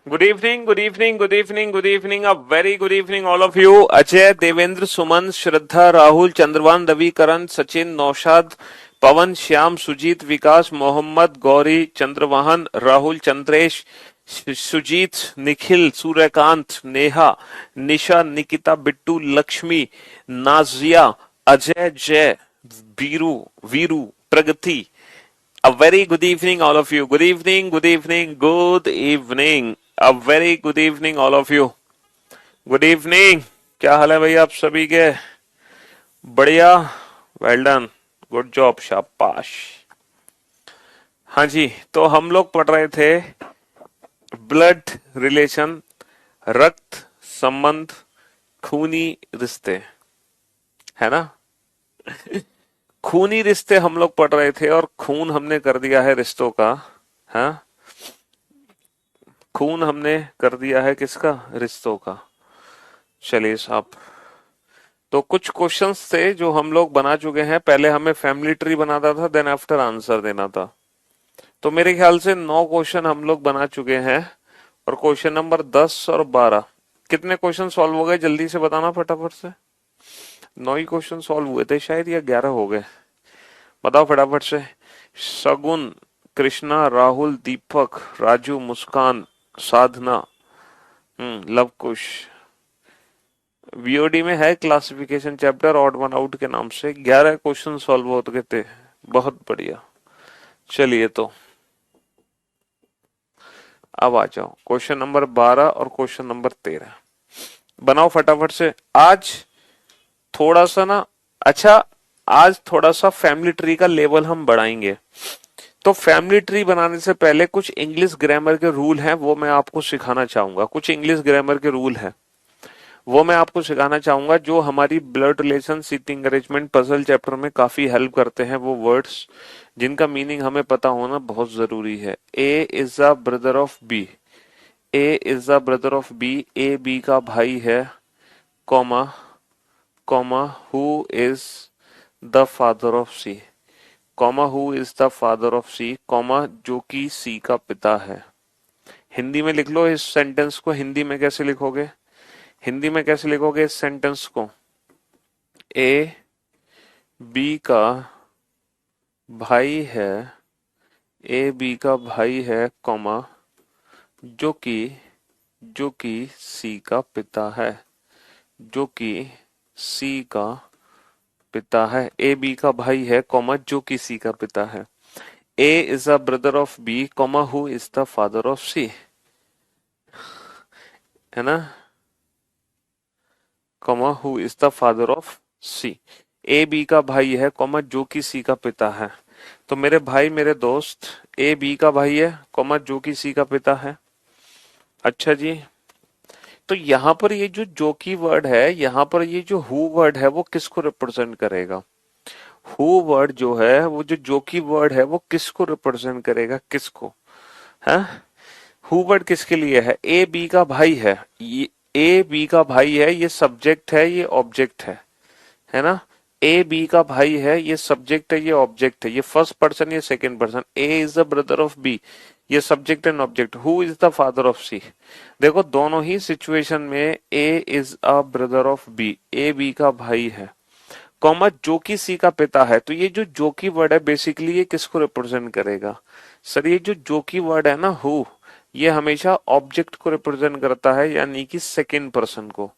Good evening, good evening, good evening, good evening. A very good evening, all of you. Ajay, Devendra, सुमन, श्रद्धा, राहुल, चंद्रवान, रवि, करण, सचिन, नौशाद, पवन, श्याम, सुजीत, विकास, मोहम्मद, गौरी, चंद्रवाहन, राहुल, चंद्रेश, सुजीत, निखिल, सूर्यकांत, नेहा, निशा, निकिता, बिट्टू, लक्ष्मी, नाजिया, अजय, जय, वीरू, वीरू, प्रगति. A very good evening, all of you. Good evening, good evening, good evening. A very good evening, all of you. Good evening. क्या हाल है भाई आप सभी के? बढ़िया. Well done. Good job. शाबाश. हाँ जी, तो हम लोग पढ़ रहे थे ब्लड रिलेशन, रक्त संबंध, खूनी रिश्ते, है ना? खूनी रिश्ते हम लोग पढ़ रहे थे और खून हमने कर दिया है रिश्तों का. हाँ, खून हमने कर दिया है किसका? रिश्तों का. चलिए साहब, तो कुछ क्वेश्चंस थे जो हम लोग बना चुके हैं. पहले हमें फैमिली ट्री बनाना था, देन आफ्टर आंसर देना था. तो मेरे ख्याल से 9 क्वेश्चन हम लोग बना चुके हैं और क्वेश्चन नंबर 10 और 12. कितने क्वेश्चन सॉल्व हो गए जल्दी से बताना फटाफट से. 9 ही क्वेश्चन सॉल्व हुए थे शायद, या 11 हो गए? बताओ फटाफट से. सगुन, कृष्णा, राहुल, दीपक, राजू, मुस्कान, साधना, लवकुश. वीओडी में है classification chapter odd one out के नाम से. 11 क्वेश्चन सॉल्व हो गए थे. बहुत बढ़िया. चलिए, तो अब आ जाओ क्वेश्चन नंबर 12 और क्वेश्चन नंबर 13. बनाओ फटाफट से. आज थोड़ा सा ना, अच्छा, आज थोड़ा सा फैमिली ट्री का लेवल हम बढ़ाएंगे. तो फैमिली ट्री बनाने से पहले कुछ इंग्लिश ग्रामर के रूल हैं, वो मैं आपको सिखाना चाहूंगा. कुछ इंग्लिश ग्रामर के रूल हैं, वो मैं आपको सिखाना चाहूंगा, जो हमारी blood relation, seating arrangement, puzzle chapter में काफी हेल्प करते हैं. वो वर्ड्स जिनका मीनिंग हमें पता होना बहुत जरूरी है. A is the brother of B. A is the brother of B. A B का भाई है, comma comma who is the father of C. Comma who is the father of C, comma जो कि सी का पिता है. हिंदी में लिख लो इस सेंटेंस को. हिंदी में कैसे लिखोगे? हिंदी में कैसे लिखोगे इस सेंटेंस को? ए बी का भाई है, ए बी का भाई है, कॉमा जो कि सी का पिता है, जो कि सी का पिता है. ए बी का भाई है, कॉमा जो कि सी का पिता है. A is the brother of B, comma who is the father of C. है ना? Comma who is the father of C. A B का भाई है, कॉमा जो कि सी का पिता है. तो मेरे भाई, मेरे दोस्त, ए बी का भाई है, कॉमा जो कि सी का पिता है. अच्छा जी, तो यहाँ पर ये जो की वर्ड है, यहाँ पर ये जो हु वर्ड है, वो किसको रिप्रेजेंट करेगा? हु वर्ड जो है, वो जो की वर्ड है, वो किसको रिप्रेजेंट करेगा? किसको? है? हु वर्ड किसके लिए है? ए बी का भाई है. ये ए बी का भाई है, ये सब्जेक्ट है, ये ऑब्जेक्ट है ना? ए बी का भाई है, ये सब्जेक्ट है, ये ऑब्जेक्ट है. ये फर्स्ट पर्सन, ये second person. A is the brother of B, ये subject and object. Who is the father of C. देखो, दोनों ही सिचुएशन में A is a brother of B, A B का भाई है, कॉमा जो कि सी का पिता है. तो ये जो की वर्ड है, बेसिकली ये किसको रिप्रेजेंट करेगा? सर, ये जो की वर्ड है ना, हु, ये हमेशा ऑब्जेक्ट को रिप्रेजेंट करता है, यानी कि सेकेंड पर्सन को.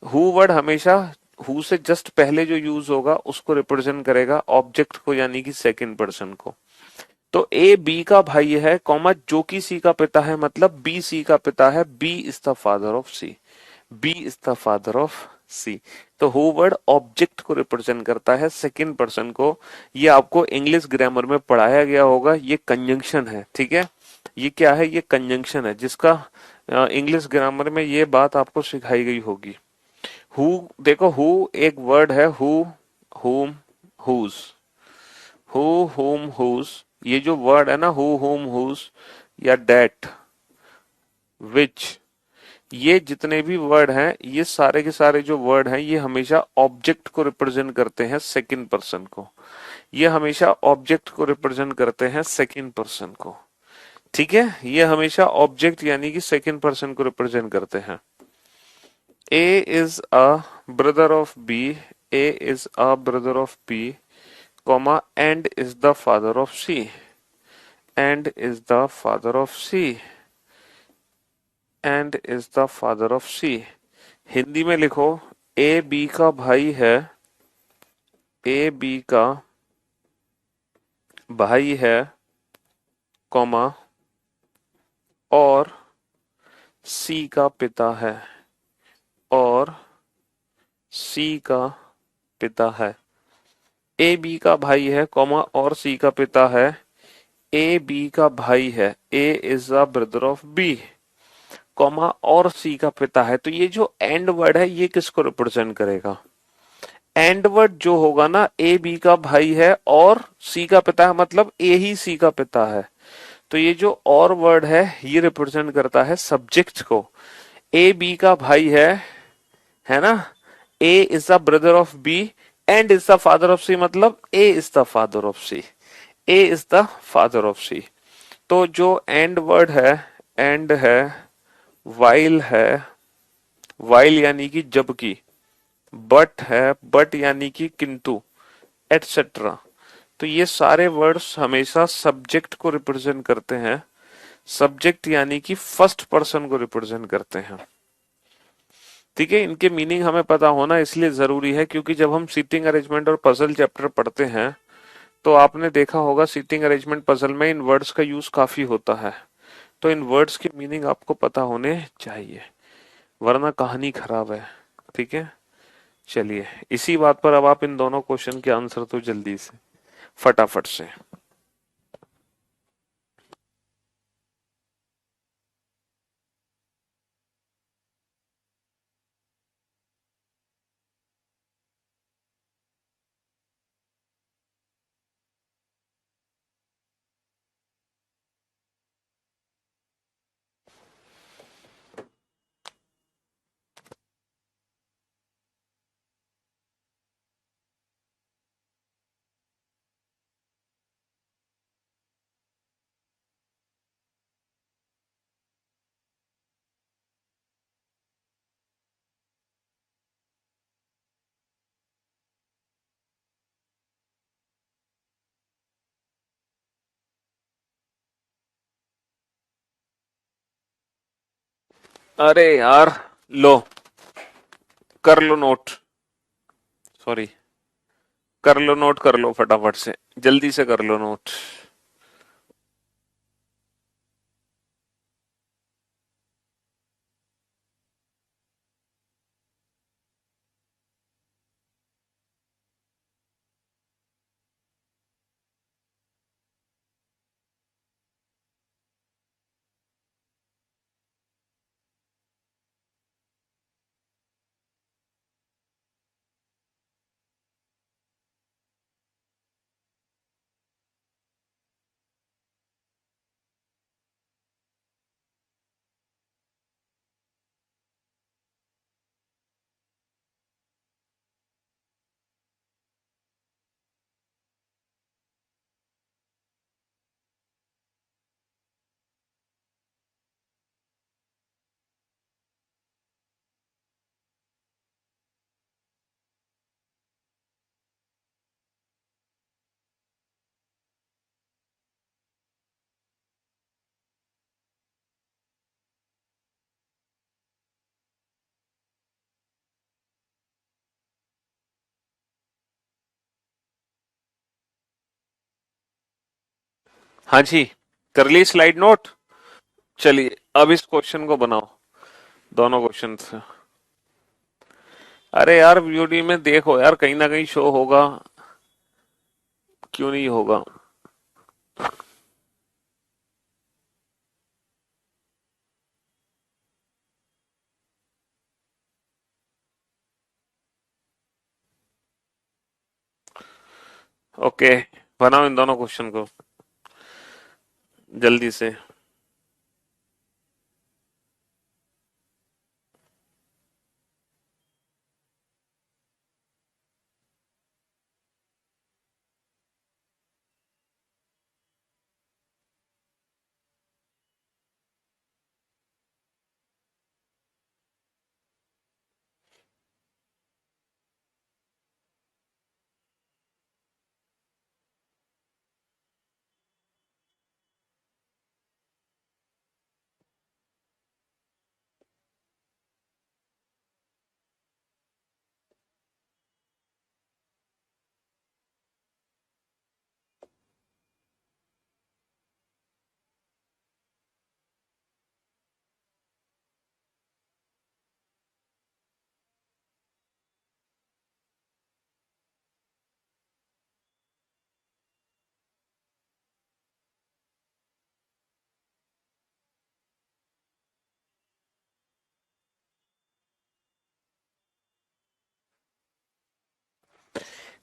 हु वर्ड हमेशा हु से जस्ट पहले जो यूज होगा उसको रिप्रेजेंट करेगा, ऑब्जेक्ट को, यानी कि सेकेंड पर्सन को. तो ए बी का भाई है, कॉमा जो कि सी का पिता है, मतलब बी सी का पिता है. B is the father of C. B is the father of C. तो हु वर्ड ऑब्जेक्ट को रिप्रेजेंट करता है, सेकेंड पर्सन को. ये आपको इंग्लिश ग्रामर में पढ़ाया गया होगा. ये कंजंक्शन है, ठीक है? ये क्या है? ये कंजंक्शन है, जिसका इंग्लिश ग्रामर में ये बात आपको सिखाई गई होगी. हु, देखो, हु एक वर्ड है. हु, हुम, हुज. हु, हुम, हुज, ये जो वर्ड है ना, हु, हुम, हुज या डेट, विच, ये जितने भी वर्ड हैं, ये सारे के सारे जो वर्ड हैं, ये हमेशा ऑब्जेक्ट को रिप्रेजेंट करते हैं, सेकंड पर्सन को. ये हमेशा ऑब्जेक्ट को रिप्रेजेंट करते हैं, सेकंड पर्सन को. ठीक है, ये हमेशा ऑब्जेक्ट यानी कि सेकंड पर्सन को रिप्रेजेंट करते हैं। A is a brother of B, A is a brother of B, comma and is the father of C, and is the father of C, and is the father of C. Hindi में लिखो, ए B का भाई है, ए B का भाई है, comma और C का पिता है, और सी का पिता है। ए बी का भाई है, कॉमा और सी का पिता है। ए बी का भाई है, A is a brother of B, comma और सी का पिता है। तो ये जो एंड वर्ड है ये किसको रिप्रेजेंट करेगा? एंड वर्ड जो होगा ना, ए बी का भाई है और सी का पिता है, मतलब ए ही सी का पिता है। तो ये जो और वर्ड है ये रिप्रेजेंट करता है सब्जेक्ट को। ए बी का भाई है ना? A is the brother of B and is the father of C, मतलब A is the father of C, A is the father of C. तो जो एंड वर्ड है, एंड है, वाइल है, वाइल यानी कि जबकि, बट है, बट यानी कि किंतु, एटसेट्रा। तो ये सारे वर्ड्स हमेशा सब्जेक्ट को रिप्रेजेंट करते हैं। सब्जेक्ट यानी कि फर्स्ट पर्सन को रिप्रेजेंट करते हैं। ठीक है, इनके मीनिंग हमें पता होना इसलिए जरूरी है क्योंकि जब हम सीटिंग अरेंजमेंट और पजल चैप्टर पढ़ते हैं तो आपने देखा होगा सीटिंग अरेंजमेंट पजल में इन वर्ड्स का यूज काफी होता है। तो इन वर्ड्स की मीनिंग आपको पता होने चाहिए, वरना कहानी खराब है। ठीक है, चलिए इसी बात पर अब आप इन दोनों क्वेश्चन के आंसर तो जल्दी से, फटाफट से। अरे यार, लो, कर लो नोट, सॉरी, कर लो नोट, कर लो फटाफट से, जल्दी से कर लो नोट। हाँ जी, कर ली स्लाइड नोट। चलिए अब इस क्वेश्चन को बनाओ, दोनों क्वेश्चन। अरे यार वीडियो में देखो यार, कहीं ना कहीं शो होगा, क्यों नहीं होगा? ओके, बनाओ इन दोनों क्वेश्चन को जल्दी से।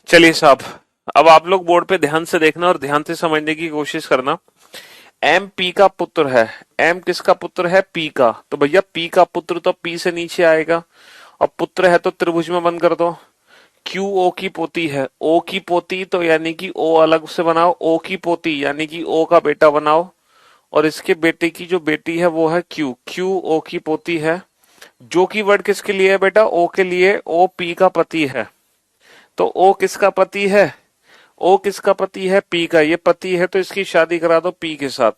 चलिए साहब, अब आप लोग बोर्ड पे ध्यान से देखना और ध्यान से समझने की कोशिश करना। एम पी का पुत्र है। एम किसका पुत्र है? पी का। तो भैया पी का पुत्र तो पी से नीचे आएगा, और पुत्र है तो त्रिभुज में बंद कर दो। क्यू ओ की पोती है। ओ की पोती तो यानी कि ओ अलग से बनाओ, ओ की पोती यानी कि ओ का बेटा बनाओ, और इसके बेटे की जो बेटी है वो है क्यू। क्यू ओ की पोती है। जो की वर्ड किसके लिए है बेटा? ओ के लिए। ओ पी का पति है। तो ओ किसका पति है? ओ किसका पति है? पी का। ये पति है तो इसकी शादी करा दो पी के साथ।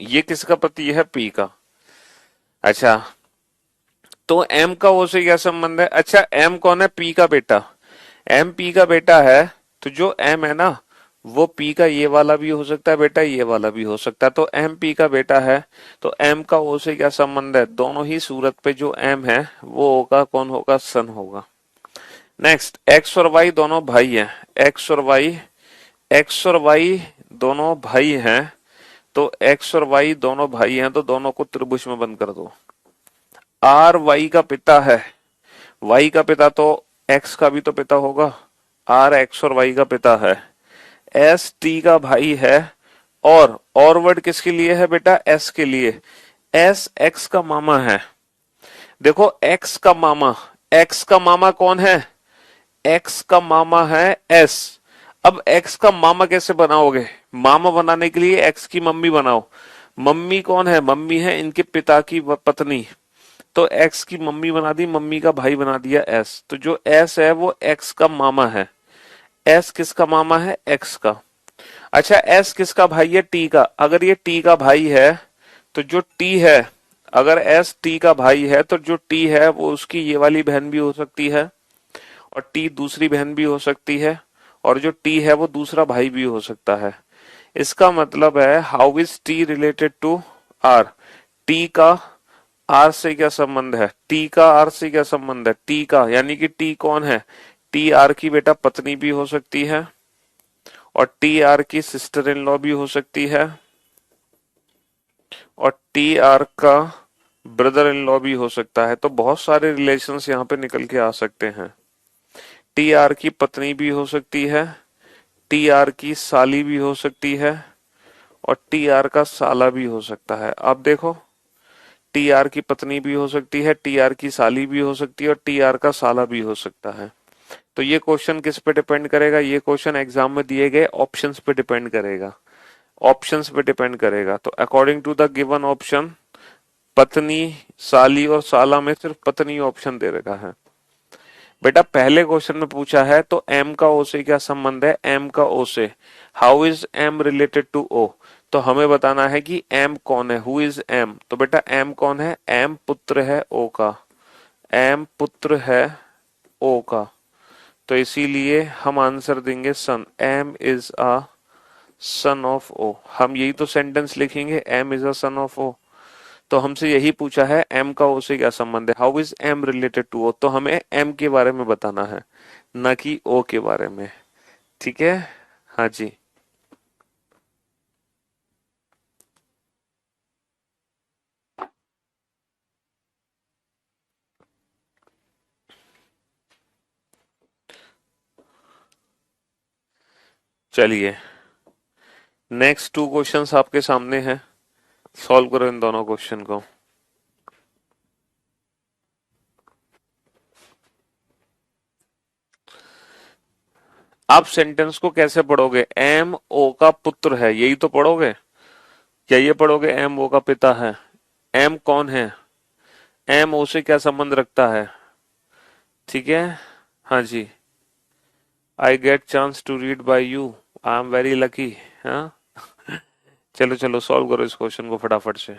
ये किसका पति है? पी का। अच्छा, तो एम का ओ से क्या संबंध है? अच्छा, एम कौन है? पी का बेटा। एम पी का बेटा है, तो जो एम है ना, वो पी का ये वाला भी हो सकता है बेटा, ये वाला भी हो सकता है। तो एम पी का बेटा है, तो एम का ओ से क्या संबंध है? दोनों ही सूरत पे जो एम है वो ओ का कौन होगा? सन होगा। नेक्स्ट, एक्स और वाई दोनों भाई हैं। एक्स और वाई, एक्स और वाई दोनों भाई हैं। तो एक्स और वाई दोनों भाई हैं, तो दोनों को त्रिभुज में बंद कर दो। आर वाई का पिता है। वाई का पिता तो एक्स का भी तो पिता होगा। आर एक्स और वाई का पिता है। एस टी का भाई है। और वर्ड किसके लिए है बेटा? एस के लिए। एस एक्स का मामा है। देखो, एक्स का मामा, एक्स का मामा कौन है? एक्स का मामा है एस। अब एक्स का मामा कैसे बनाओगे? मामा बनाने के लिए एक्स की मम्मी बनाओ। मम्मी कौन है? मम्मी है इनके पिता की पत्नी। तो एक्स की मम्मी बना दी, मम्मी का भाई बना दिया एस। तो जो एस है वो एक्स का मामा है। एस किसका मामा है? एक्स का। अच्छा, एस किसका भाई है? टी का। अगर ये टी का भाई है, तो जो टी है, अगर एस टी का भाई है तो जो टी है वो उसकी ये वाली बहन भी हो सकती है, और टी दूसरी बहन भी हो सकती है, और जो टी है वो दूसरा भाई भी हो सकता है। इसका मतलब है, how is T related to R? T का आर से क्या संबंध है? टी का आर से क्या संबंध है? टी का यानी कि टी कौन है? टी आर की बेटा पत्नी भी हो सकती है, और टी आर की सिस्टर इन लॉ भी हो सकती है, और टी आर का ब्रदर इन लॉ भी हो सकता है। तो बहुत सारे रिलेशंस यहाँ पे निकल के आ सकते हैं। टी आर की पत्नी भी हो सकती है, टी आर की साली भी हो सकती है, और टी आर का साला भी हो सकता है। अब देखो, टी आर की पत्नी भी हो सकती है, टी आर की साली भी हो सकती है, और टी आर का साला भी हो सकता है। तो ये क्वेश्चन किस पे डिपेंड करेगा? ये क्वेश्चन एग्जाम में दिए गए ऑप्शंस पे डिपेंड करेगा। ऑप्शंस पे डिपेंड करेगा। तो according to the given option, पत्नी, साली और साला में सिर्फ पत्नी ऑप्शन दे रखा है। बेटा पहले क्वेश्चन में पूछा है तो एम का ओ से क्या संबंध है? एम का ओ से, how is M related to O? तो हमें बताना है कि एम कौन है, हु इज एम। तो बेटा एम कौन है? एम पुत्र है ओ का। एम पुत्र है ओ का। तो इसीलिए हम आंसर देंगे son. M is a son of O. हम यही तो सेंटेंस लिखेंगे, M is a son of O. तो हमसे यही पूछा है, एम का ओ से क्या संबंध है, how is M related to O. तो हमें एम के बारे में बताना है, ना कि ओ के बारे में। ठीक है? हाँ जी, चलिए नेक्स्ट टू क्वेश्चंस आपके सामने हैं, सॉल्व करो इन दोनों क्वेश्चन को। आप सेंटेंस को कैसे पढ़ोगे? एम ओ का पुत्र है, यही तो पढ़ोगे, या ये पढ़ोगे एम ओ का पिता है? एम कौन है? एम ओ से क्या संबंध रखता है? ठीक है, हाँ जी। I get chance to read by you, I am very lucky. हाँ, चलो चलो सॉल्व करो इस क्वेश्चन को फटाफट से।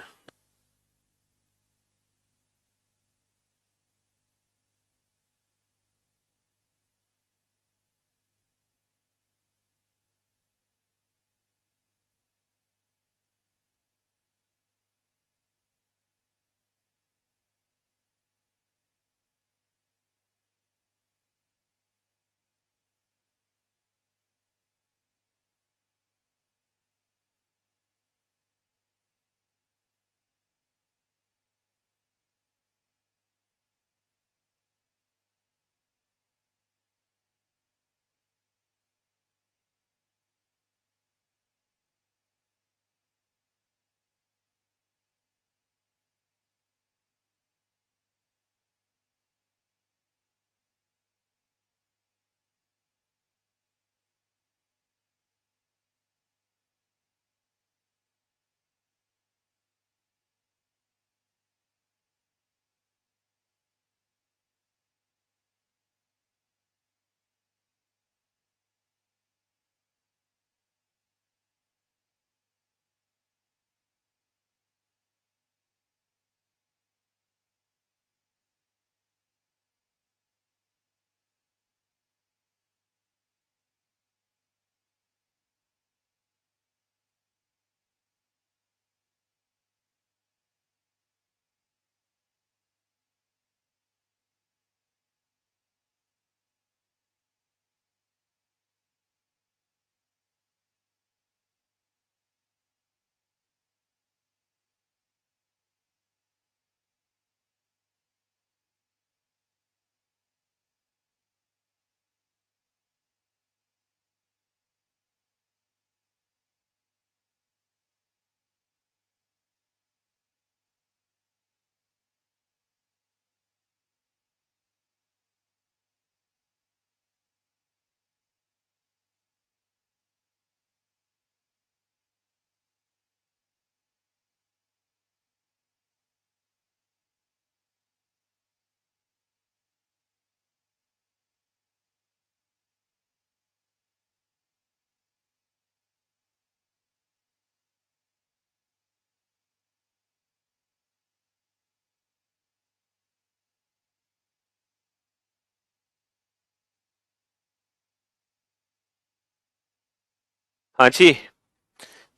हाँ जी,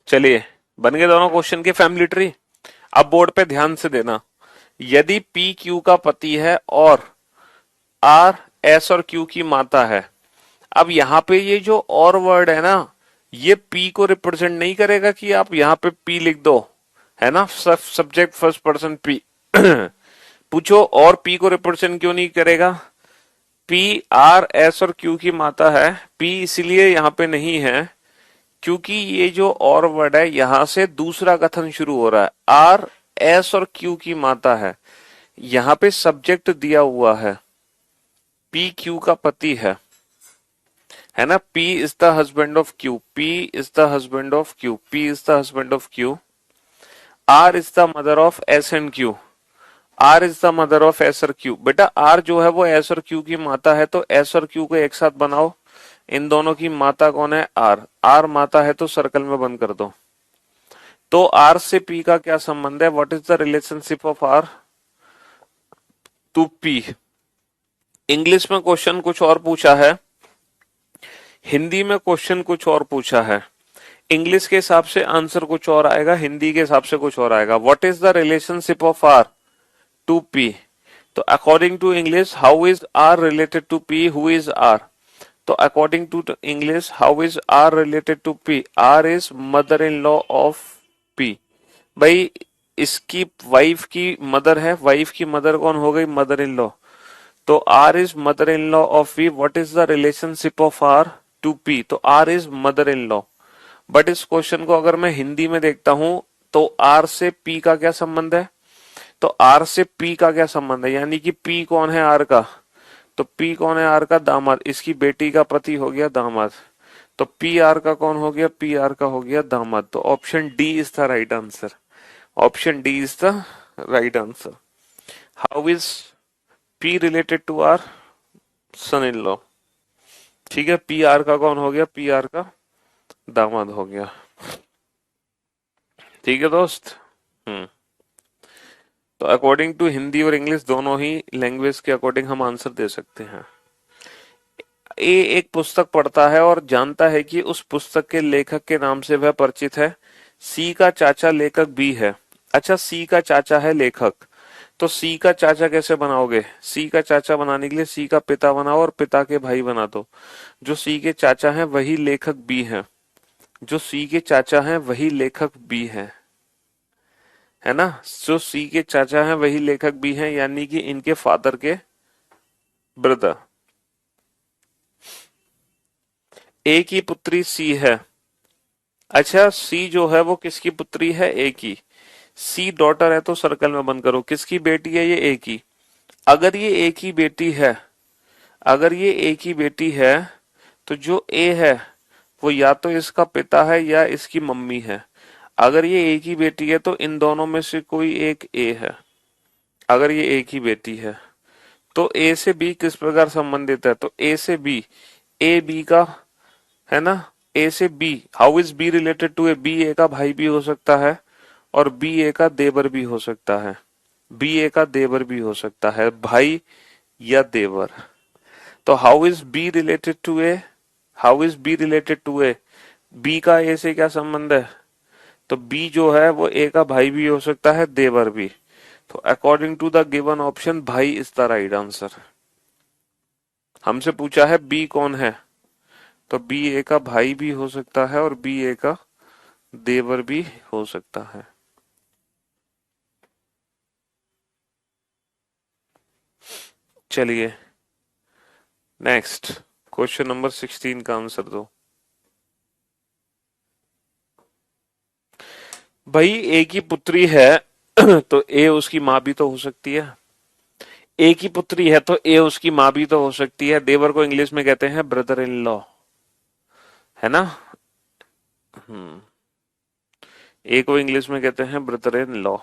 चलिए, बन गए दोनों क्वेश्चन के फैमिली ट्री। अब बोर्ड पे ध्यान से देना। यदि पी क्यू का पति है और आर एस और क्यू की माता है। अब यहाँ पे ये जो और वर्ड है ना, ये पी को रिप्रेजेंट नहीं करेगा कि आप यहाँ पे पी लिख दो, है ना, सब्जेक्ट फर्स्ट पर्सन पी। पूछो और पी को रिप्रेजेंट क्यों नहीं करेगा? पी आर एस और क्यू की माता है, पी इसलिए यहाँ पे नहीं है क्योंकि ये जो और वर्ड है यहां से दूसरा कथन शुरू हो रहा है। आर एस और क्यू की माता है, यहाँ पे सब्जेक्ट दिया हुआ है, पी क्यू का पति है ना। P is the husband of Q, P is the husband of Q, P is the husband of Q. R is the mother of S and Q, R is the mother of S और Q. बेटा R जो है वो S और Q की माता है, तो एस और क्यू को एक साथ बनाओ। इन दोनों की माता कौन है? आर। आर माता है तो सर्कल में बंद कर दो। तो आर से पी का क्या संबंध है? What is the relationship of R to P? English में क्वेश्चन कुछ और पूछा है, हिंदी में क्वेश्चन कुछ और पूछा है। इंग्लिश के हिसाब से आंसर कुछ और आएगा, हिंदी के हिसाब से कुछ और आएगा। What is the relationship of R to P? तो according to English, how is R related to P? Who is R? तो according to English, how is R related to P? R is mother in law of P. भाई इसकी wife की mother है, wife की mother कौन हो गई? Mother in law. तो R is mother in law of P. What is the relationship of R to P? तो R is mother in law. But इस क्वेश्चन को अगर मैं हिंदी में देखता हूं तो आर से पी का क्या संबंध है? तो आर से पी का क्या संबंध है, यानी कि पी कौन है? आर का। तो पी कौन है? आर का दामाद, इसकी बेटी का पति हो गया दामाद। तो पी आर का कौन हो गया? पी आर का हो गया दामाद। तो option D is the right answer. Option D is the right answer. How is P related to R? Son in law. ठीक है, पी आर का कौन हो गया? पी आर का दामाद हो गया। ठीक है दोस्त। हम्म। तो अकॉर्डिंग टू हिंदी और इंग्लिश दोनों ही लैंग्वेज के अकॉर्डिंग हम आंसर दे सकते हैं। ए एक पुस्तक पढ़ता है और जानता है कि उस पुस्तक के लेखक के नाम से वह परिचित है। सी का चाचा लेखक बी है। अच्छा, सी का चाचा है लेखक, तो सी का चाचा कैसे बनाओगे? सी का चाचा बनाने के लिए सी का पिता बनाओ और पिता के भाई बना दो। जो सी के चाचा हैं वही लेखक बी हैं, जो सी के चाचा हैं वही लेखक बी हैं, है ना। जो सी के चाचा हैं वही लेखक बी हैं, यानी कि इनके फादर के ब्रदर। ए की पुत्री सी है। अच्छा, सी जो है वो किसकी पुत्री है? ए की। सी डॉटर है तो सर्कल में बंद करो। किसकी बेटी है ये? ए की। अगर ये ए की बेटी है, अगर ये ए की बेटी है, तो जो ए है वो या तो इसका पिता है या इसकी मम्मी है। अगर ये ए की बेटी है तो इन दोनों में से कोई एक ए है। अगर ये ए की बेटी है तो ए से बी किस प्रकार संबंधित है? तो ए से बी, ए बी का, है ना। ए से B, how is B related to A? B A का भाई भी हो सकता है और बी ए का देवर भी हो सकता है। बी ए का देवर भी हो सकता है, भाई या देवर। तो how is B related to A? How is B related to A? B का ए से क्या संबंध है? तो बी जो है वो ए का भाई भी हो सकता है, देवर भी। तो according to the given option, भाई इज द राइट आंसर। हमसे पूछा है बी कौन है, तो बी ए का भाई भी हो सकता है और बी ए का देवर भी हो सकता है। चलिए नेक्स्ट, क्वेश्चन नंबर 16 का आंसर दो। भाई ए की पुत्री है तो ए उसकी माँ भी तो हो सकती है। ए की पुत्री है तो ए उसकी माँ भी तो हो सकती है। देवर को इंग्लिश में कहते हैं ब्रदर इन लॉ, है ना। हम्म। ए को इंग्लिश में कहते हैं ब्रदर इन लॉ।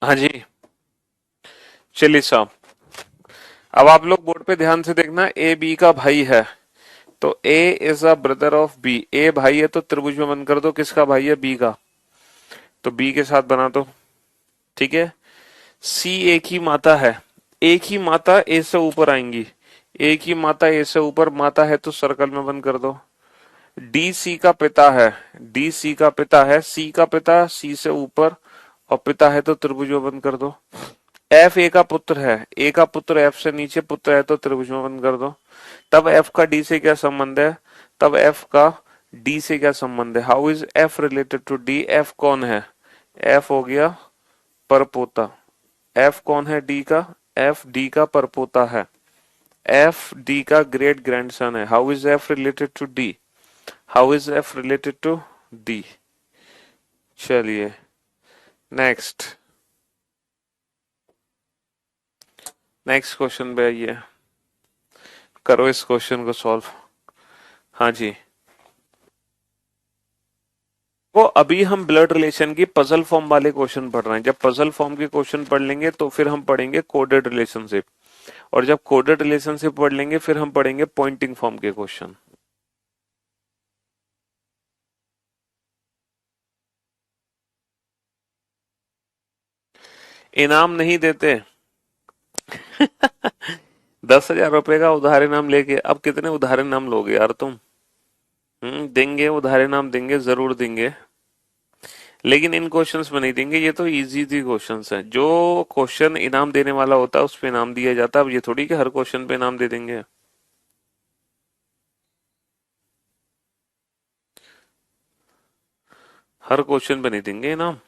हाँ जी। चलिए साहब, अब आप लोग बोर्ड पे ध्यान से देखना, ए बी का भाई है, तो A is a brother of B. A भाई है तो त्रिभुज में बंद कर दो, किसका भाई है? बी का, तो बी के साथ बना दो। ठीक है। सी एक ही माता है, एक ही माता ए से ऊपर आएंगी, एक ही माता ए से ऊपर माता है तो सर्कल में बंद कर दो। डी सी का पिता है, डी सी का पिता है, सी का पिता सी से ऊपर और पिता है तो त्रिभुज में बंद कर दो। एफ ए का पुत्र है, ए का पुत्र एफ से नीचे पुत्र है तो त्रिभुज में बंद कर दो। तब एफ का डी से क्या संबंध है? तब एफ का डी से क्या संबंध है? How is F related to D? F कौन है? एफ हो गया परपोता। एफ कौन है डी का? एफ डी का परपोता है। एफ डी का ग्रेट ग्रैंडसन है। How is F related to D? How is F related to D? चलिए नेक्स्ट, नेक्स्ट क्वेश्चन पे आइए, करो इस क्वेश्चन को सॉल्व। हाँ जी। वो अभी हम ब्लड रिलेशन की पजल फॉर्म वाले क्वेश्चन पढ़ रहे हैं। जब पजल फॉर्म के क्वेश्चन पढ़ लेंगे तो फिर हम पढ़ेंगे कोडेड रिलेशनशिप, और जब कोडेड रिलेशनशिप पढ़ लेंगे फिर हम पढ़ेंगे पॉइंटिंग फॉर्म के क्वेश्चन। इनाम नहीं देते। 10,000 रुपए का उधार इनाम लेके अब कितने उधार इनाम लोगे यार तुम? देंगे उधार इनाम, देंगे जरूर देंगे, लेकिन इन क्वेश्चंस में नहीं देंगे। ये तो इजी दी क्वेश्चंस हैं, जो क्वेश्चन इनाम देने वाला होता है उस पे इनाम दिया जाता है। अब ये थोड़ी कि हर क्वेश्चन पे इनाम दे देंगे। हर क्वेश्चन पे नहीं देंगे इनाम।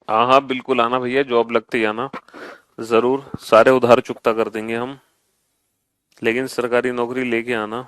हाँ हाँ बिल्कुल आना भैया, जॉब लगते ही आना, जरूर सारे उधार चुकता कर देंगे हम, लेकिन सरकारी नौकरी लेके आना।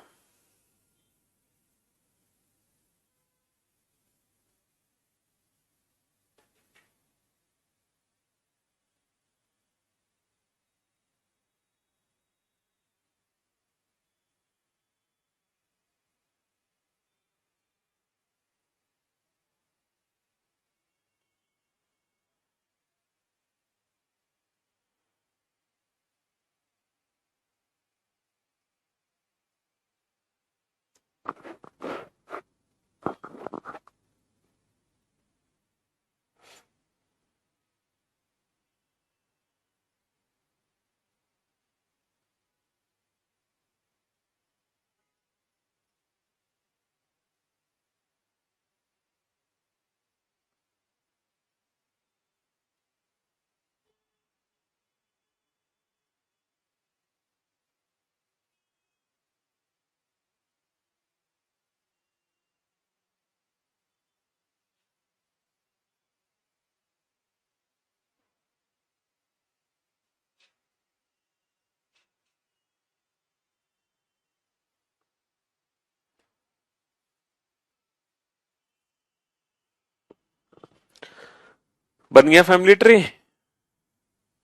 बन गया फैमिली ट्री।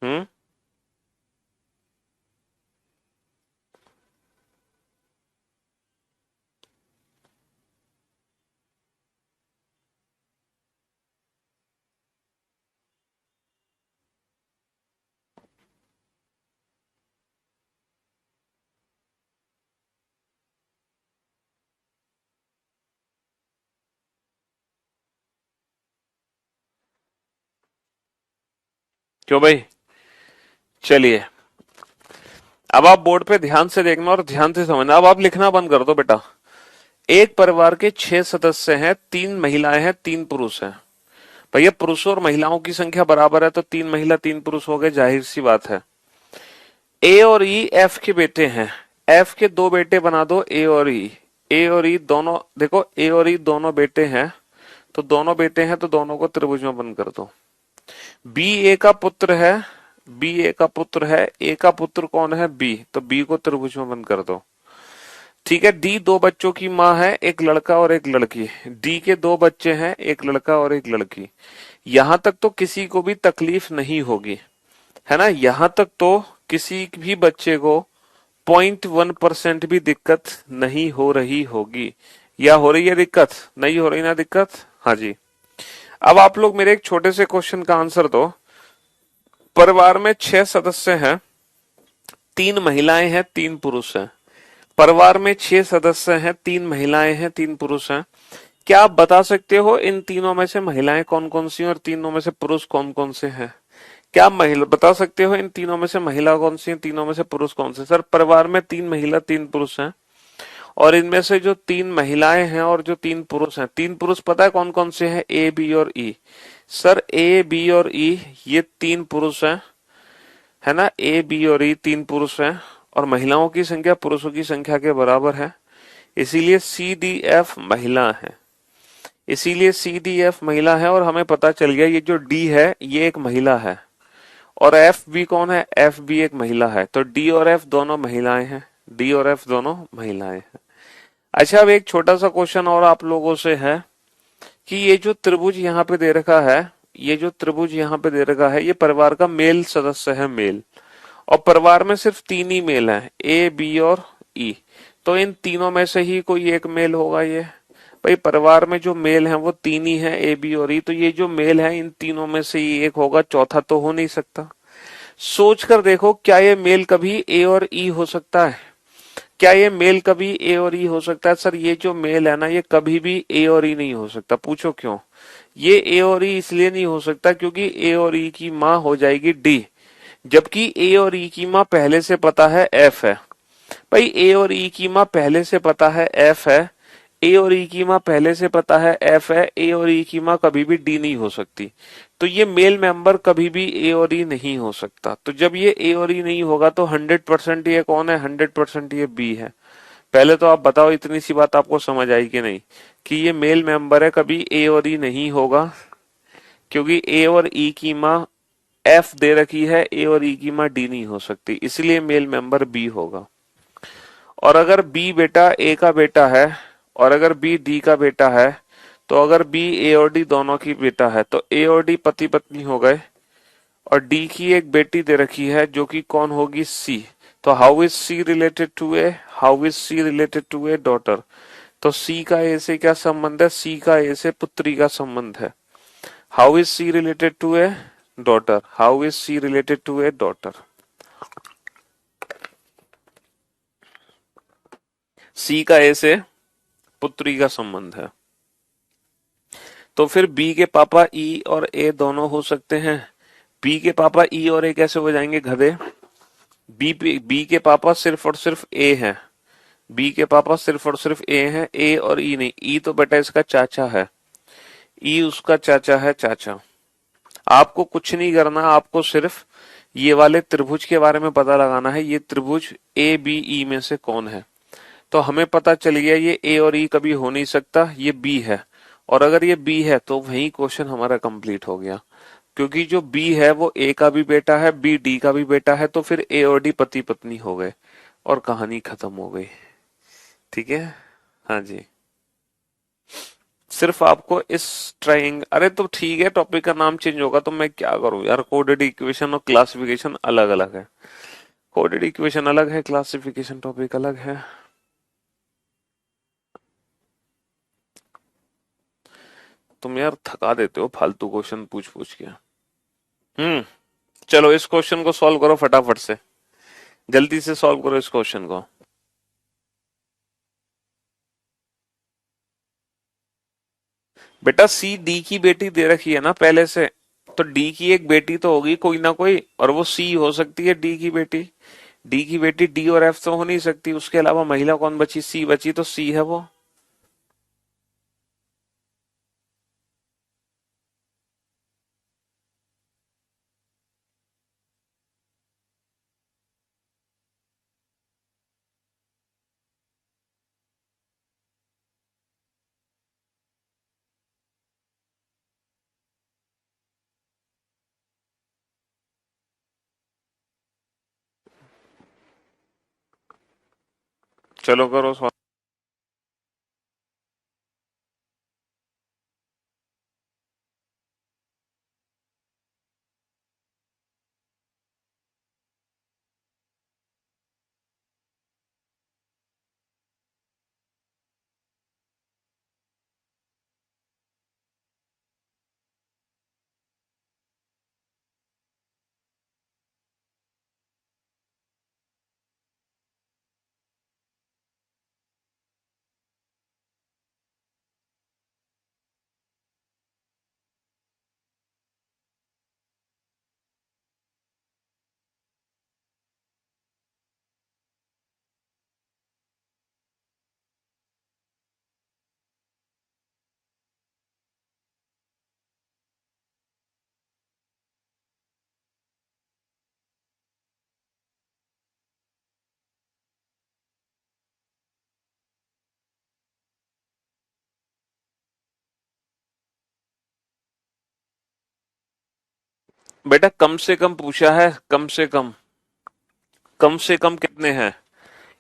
हम्म। क्यों भाई? चलिए, अब आप बोर्ड पे ध्यान से देखना और ध्यान से समझना। अब आप लिखना बंद कर दो बेटा। एक परिवार के 6 सदस्य हैं, 3 महिलाएं हैं, 3 पुरुष हैं। भैया पुरुषों और महिलाओं की संख्या बराबर है तो 3 महिला 3 पुरुष हो गए, जाहिर सी बात है। ए और ई एफ के बेटे हैं, एफ के 2 बेटे बना दो, ए और ई। ए और ई दोनों देखो, ए और ई दोनों बेटे हैं, तो दोनों बेटे हैं तो दोनों को त्रिभुज में बंद कर दो। बी ए का पुत्र है, बी ए का पुत्र है, ए का पुत्र कौन है? बी, तो बी को त्रिभुज में बंद कर दो। ठीक है, डी 2 बच्चों की माँ है, एक लड़का और एक लड़की। डी के 2 बच्चे हैं, एक लड़का और एक लड़की। यहां तक तो किसी को भी तकलीफ नहीं होगी, है ना? यहां तक तो किसी भी बच्चे को 0.1% भी दिक्कत नहीं हो रही होगी। या हो रही है दिक्कत? नहीं हो रही ना दिक्कत? हाँ जी। अब आप लोग मेरे एक छोटे से क्वेश्चन का आंसर दो। परिवार में 6 सदस्य हैं, 3 महिलाएं हैं, 3 पुरुष हैं। परिवार में 6 सदस्य हैं, 3 महिलाएं हैं, 3 पुरुष हैं। क्या आप बता सकते हो इन तीनों में से महिलाएं कौन कौन सी हैं और तीनों में से पुरुष कौन कौन से हैं? क्या आप महिला बता सकते हो इन तीनों में से महिला कौन सी है, तीनों में से पुरुष कौन से? सर परिवार में 3 महिला 3 पुरुष हैं, और इनमें से जो 3 महिलाएं हैं और जो 3 पुरुष हैं, 3 पुरुष पता है कौन कौन से हैं? ए बी और ई। सर ए बी और ई ये 3 पुरुष हैं, है ना? ए बी और ई 3 पुरुष हैं, और महिलाओं की संख्या पुरुषों की संख्या के बराबर है, इसीलिए सी डी एफ महिला है। इसीलिए सी डी एफ महिला है, और हमें पता चल गया ये जो डी है ये एक महिला है, और एफ बी कौन है? एफ बी एक महिला है, तो डी और एफ दोनों महिलाएं हैं। डी और एफ दोनों महिलाएं हैं। अच्छा, अब एक छोटा सा क्वेश्चन और आप लोगों से है कि ये जो त्रिभुज यहाँ पे दे रखा है, ये जो त्रिभुज यहाँ पे दे रखा है, ये परिवार का मेल सदस्य है, मेल। और परिवार में सिर्फ 3 ही मेल हैं, ए बी और ई। तो इन तीनों में से ही कोई एक मेल होगा ये। भाई परिवार में जो मेल हैं वो 3 ही हैं, ए बी और ई, तो ये जो मेल है इन तीनों में से ही एक होगा, चौथा तो हो नहीं सकता। सोच कर देखो, क्या ये मेल कभी ए और ई हो सकता है? क्या ये मेल कभी ए और ई हो सकता है? सर ये जो मेल है ना, ये कभी भी ए और ई नहीं हो सकता। पूछो क्यों? ये ए और ई इसलिए नहीं हो सकता क्योंकि ए और ई की माँ हो जाएगी डी, जबकि ए और ई की माँ पहले से पता है एफ है। भाई ए और ई की माँ पहले से पता है एफ है, ए और ई की माँ पहले से पता है एफ है, ए और ई की माँ कभी भी डी नहीं हो सकती। तो ये मेल मेंबर कभी भी ए और ई नहीं हो सकता। तो जब ये ए और ई नहीं होगा तो 100% ये कौन है? 100% ये बी है। पहले तो आप बताओ, इतनी सी बात आपको समझ आई कि नहीं, कि ये मेल मेंबर है, कभी ए और ई नहीं होगा, क्योंकि ए और ई की माँ एफ दे रखी है, ए और ई की माँ डी नहीं हो सकती, इसलिए मेल मेंबर बी होगा। और अगर बी बेटा ए का बेटा है, और अगर बी डी का बेटा है, तो अगर बी ए और डी दोनों की बेटा है तो ए और डी पति पत्नी हो गए, और डी की एक बेटी दे रखी है जो कि कौन होगी? सी। तो how is C related to A? How is C related to A daughter? तो सी का ए से क्या संबंध है? सी का ए से पुत्री का संबंध है। How is C related to A daughter? How is C related to A daughter? C का ए से पुत्री का संबंध है। तो फिर बी के पापा ई और ए दोनों हो सकते हैं। बी के पापा ई और ए कैसे हो जाएंगे गधे? बी के पापा सिर्फ और सिर्फ ए हैं। बी के पापा सिर्फ और सिर्फ ए हैं, ए और ई नहीं। ई तो बेटा इसका चाचा है, ई उसका चाचा है, चाचा। आपको कुछ नहीं करना, आपको सिर्फ ये वाले त्रिभुज के बारे में पता लगाना है, ये त्रिभुज ए बी ई में से कौन है। तो हमें पता चल गया ये ए और ई कभी हो नहीं सकता, ये बी है। और अगर ये बी है तो वही क्वेश्चन हमारा कंप्लीट हो गया, क्योंकि जो बी है वो ए का भी बेटा है, बी डी का भी बेटा है, तो फिर ए और डी पति पत्नी हो गए और कहानी खत्म हो गई। ठीक है, हाँ जी। सिर्फ आपको इस ट्राइंग, अरे तो ठीक है, टॉपिक का नाम चेंज होगा तो मैं क्या करूं यार, कोडेड इक्वेशन और क्लासिफिकेशन अलग अलग है। कोडेड इक्वेशन अलग है, क्लासिफिकेशन टॉपिक अलग है। तुम यार थका देते हो फालतू क्वेश्चन पूछ पूछ के। चलो इस क्वेश्चन को सॉल्व करो फटाफट से, जल्दी से सॉल्व करो इस क्वेश्चन को। बेटा सी डी की बेटी दे रखी है ना पहले से, तो डी की एक बेटी तो होगी कोई ना कोई, और वो सी हो सकती है डी की बेटी। डी की बेटी डी और एफ तो हो नहीं सकती, उसके अलावा महिला कौन बची, सी बची, तो सी है वो। चलो करो सवाल। बेटा कम से कम पूछा है, कम से कम। कम से कम कितने हैं?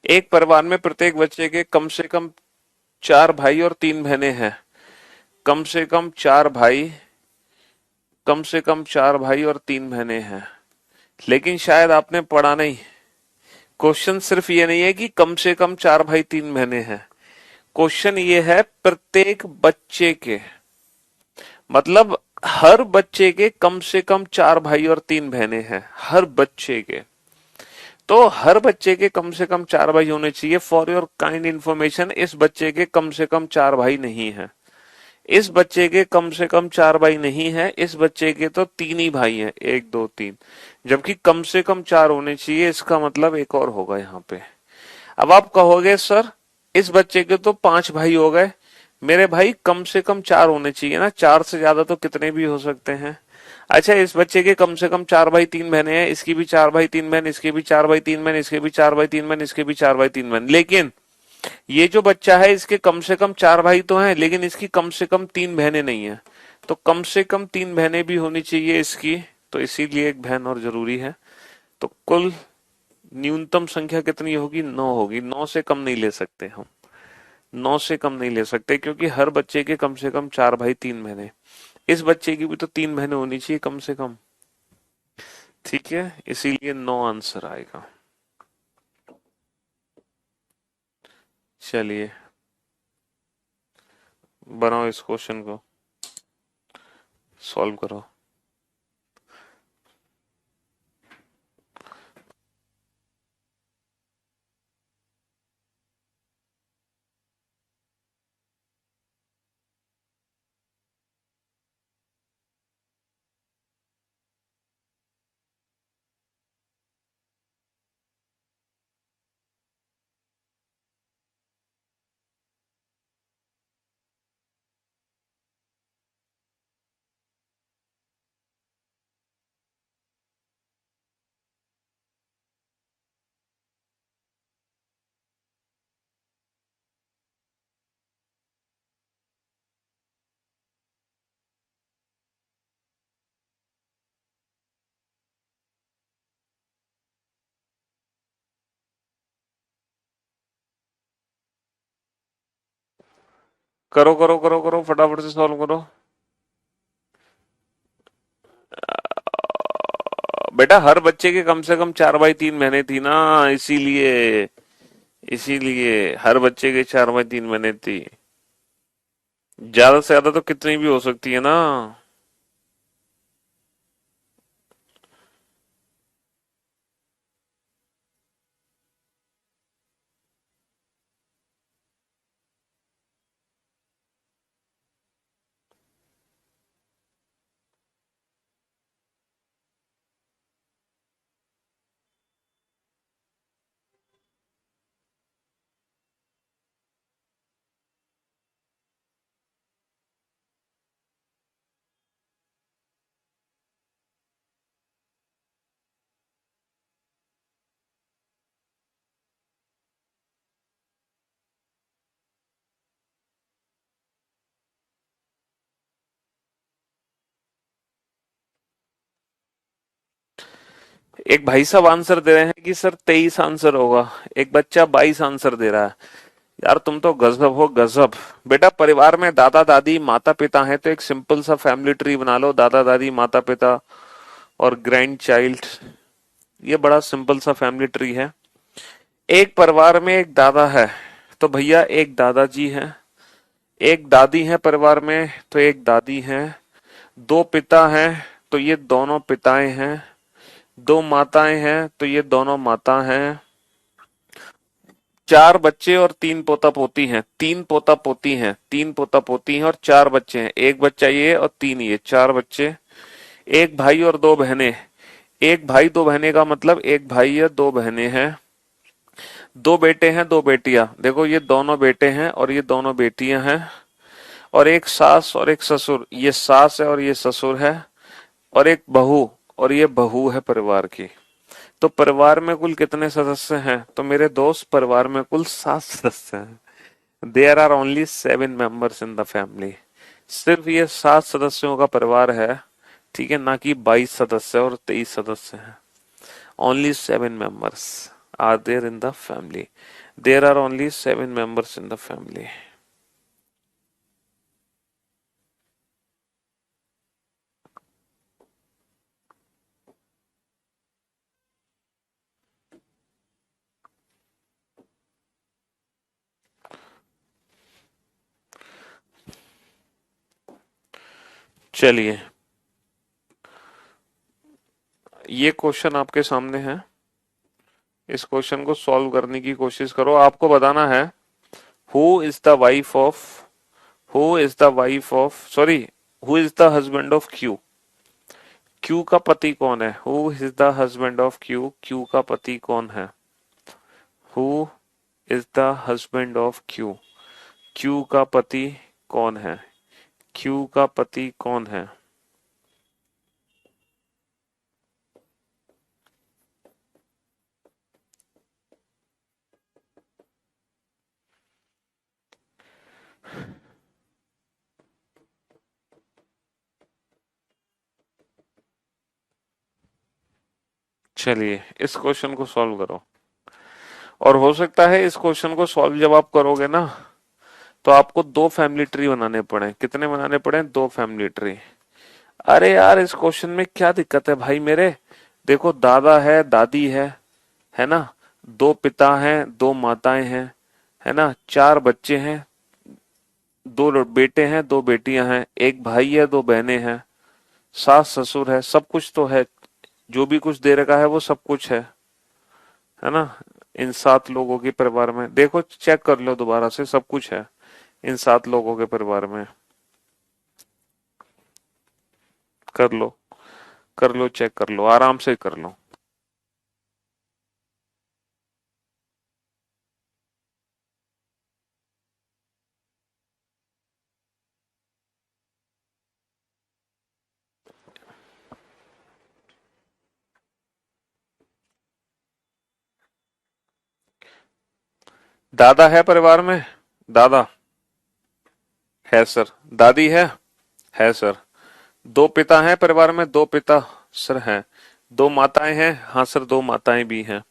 एक परिवार में प्रत्येक बच्चे के कम से कम 4 भाई और 3 बहनें हैं। कम से कम 4 भाई, कम से कम 4 भाई और 3 बहनें हैं। लेकिन शायद आपने पढ़ा नहीं। क्वेश्चन सिर्फ ये नहीं है कि कम से कम 4 भाई 3 बहनें हैं। क्वेश्चन ये है प्रत्येक बच्चे के, मतलब हर बच्चे के कम से कम 4 भाई और 3 बहनें हैं, हर बच्चे के। तो हर बच्चे के कम से कम 4 भाई होने चाहिए। फॉर योर काइंड इंफॉर्मेशन, इस बच्चे के कम से कम 4 भाई नहीं है। इस बच्चे के कम से कम 4 भाई नहीं है, इस बच्चे के तो 3 ही भाई हैं, 1 2 3। जबकि कम से कम 4 होने चाहिए, इसका मतलब एक और होगा यहाँ पे। अब आप कहोगे सर इस बच्चे के तो 5 भाई हो गए, मेरे भाई कम से कम 4 होने चाहिए ना, 4 से ज्यादा तो कितने भी हो सकते हैं। अच्छा, इस बच्चे के कम से कम 4 भाई 3 बहनें हैं, इसकी भी 4 भाई 3 बहन, इसके भी 4 भाई 3 बहन, इसके भी 4 भाई 3 बहन, इसके भी 4 भाई 3 बहन। लेकिन ये जो बच्चा है इसके कम से कम 4 भाई तो हैं, लेकिन इसकी कम से कम 3 बहनें नहीं है। तो कम से कम 3 बहनें भी होनी चाहिए इसकी, तो इसीलिए एक बहन और जरूरी है। तो कुल न्यूनतम संख्या कितनी होगी, 9 होगी। 9 से कम नहीं ले सकते हम, 9 से कम नहीं ले सकते, क्योंकि हर बच्चे के कम से कम 4 भाई 3 बहनें। इस बच्चे की भी तो 3 बहनें होनी चाहिए कम से कम। ठीक है, इसीलिए 9 आंसर आएगा। चलिए बनाओ इस क्वेश्चन को, सॉल्व करो। करो करो करो करो, फटाफट से सॉल्व करो। बेटा हर बच्चे के कम से कम 4 भाई 3 बहनें थी ना, इसीलिए। इसीलिए हर बच्चे के 4 भाई 3 बहनें थी। ज्यादा से ज्यादा तो कितनी भी हो सकती है ना। एक भाई साहब आंसर दे रहे हैं कि सर 23 आंसर होगा, एक बच्चा 22 आंसर दे रहा है। यार तुम तो गजब हो गजब। बेटा परिवार में दादा दादी माता पिता हैं तो एक सिंपल सा फैमिली ट्री बना लो, दादा दादी माता पिता और ग्रैंड चाइल्ड। ये बड़ा सिंपल सा फैमिली ट्री है। एक परिवार में एक दादा है तो भैया एक दादाजी हैं, एक दादी है परिवार में तो एक दादी हैं, दो पिता हैं तो ये दोनों पिताएं हैं, दो माताएं हैं तो ये दोनों माता हैं, चार बच्चे और तीन पोता पोती हैं, तीन पोता पोती हैं, तीन पोता पोती हैं और चार बच्चे हैं, एक बच्चा ये और तीन ये, चार बच्चे, एक भाई और दो बहनें। एक भाई दो बहनें का मतलब एक भाई या दो बहनें हैं, दो बेटे हैं दो बेटियां, देखो ये दोनों बेटे हैं और ये दोनों बेटियां हैं, और एक सास और एक ससुर, ये सास है और ये ससुर है, और एक बहू, और ये बहू है परिवार की। तो परिवार में कुल कितने सदस्य हैं? तो मेरे दोस्त परिवार में कुल 7 सदस्य हैं। There are only 7 members in the family. सिर्फ ये 7 सदस्यों का परिवार है, ठीक है, ना कि 22 सदस्य और 23 सदस्य हैं। Only 7 members are there in the family. There are only 7 members in the family. चलिए, ये क्वेश्चन आपके सामने है। इस क्वेश्चन को सॉल्व करने की कोशिश करो। आपको बताना है who is the wife of who is the wife of sorry who is the husband of Q. Q का पति कौन है? Who is the husband of Q. Q का पति कौन है? Who is the husband of Q. Q का पति कौन है? क्यू का पति कौन है? चलिए इस क्वेश्चन को सॉल्व करो। और हो सकता है इस क्वेश्चन को सॉल्व जब आप करोगे ना, तो आपको दो फैमिली ट्री बनाने पड़े। कितने बनाने पड़े? दो फैमिली ट्री। अरे यार इस क्वेश्चन में क्या दिक्कत है भाई मेरे? देखो दादा है दादी है ना, दो पिता हैं दो माताएं हैं, है ना, चार बच्चे हैं, दो बेटे हैं दो बेटियां हैं, एक भाई है दो बहनें हैं, सास ससुर है, सब कुछ तो है। जो भी कुछ दे रखा है वो सब कुछ है ना। इन 7 लोगों के परिवार में देखो, चेक कर लो दोबारा से, सब कुछ है इन 7 लोगों के परिवार में। कर लो, कर लो, चेक कर लो, आराम से कर लो। दादा है परिवार में? दादा है सर। दादी है सर। दो पिता हैं परिवार में? दो पिता सर हैं। दो माताएं हैं? हाँ सर, दो माताएं भी हैं,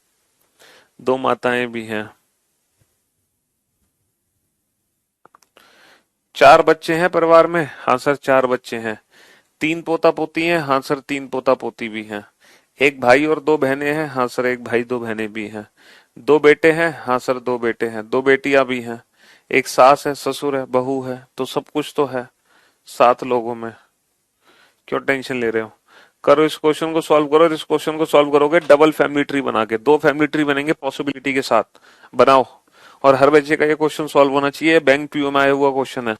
दो माताएं भी हैं। चार बच्चे हैं परिवार में? हाँ सर, चार बच्चे हैं। तीन पोता पोती हैं? हाँ सर, तीन पोता पोती भी हैं। एक भाई और दो बहनें हैं? हाँ सर, एक भाई दो बहनें भी हैं। दो बेटे हैं? हाँ सर, दो बेटे हैं, दो बेटियां भी हैं। एक सास है ससुर है बहू है, तो सब कुछ तो है 7 लोगों में। क्यों टेंशन ले रहे हो? करो इस क्वेश्चन को सॉल्व करो। इस क्वेश्चन को सॉल्व करोगे डबल फैमिली ट्री बना के, दो फैमिली ट्री बनेंगे पॉसिबिलिटी के साथ। बनाओ। और हर बच्चे का ये क्वेश्चन सॉल्व होना चाहिए, बैंक पीओ में आया हुआ क्वेश्चन है।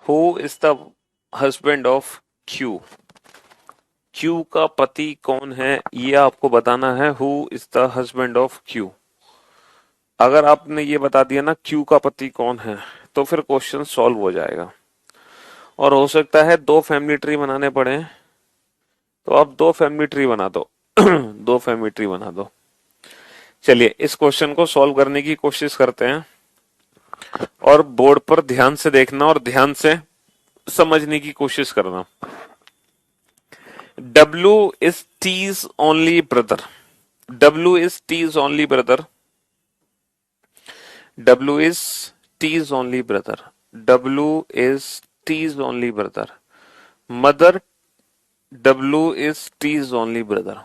Who is the husband of Q? Q का पति कौन है ये आपको बताना है। Who is the husband of Q. अगर आपने ये बता दिया ना क्यू का पति कौन है, तो फिर क्वेश्चन सॉल्व हो जाएगा। और हो सकता है दो फैमिली ट्री बनाने पड़े, तो आप दो फैमिली ट्री बना दो। दो फैमिली ट्री बना दो। चलिए इस क्वेश्चन को सॉल्व करने की कोशिश करते हैं, और बोर्ड पर ध्यान से देखना और ध्यान से समझने की कोशिश करना। W is T's only brother. W is T's only brother. W is T's only brother. W is T's only brother. Mother W is T's only brother.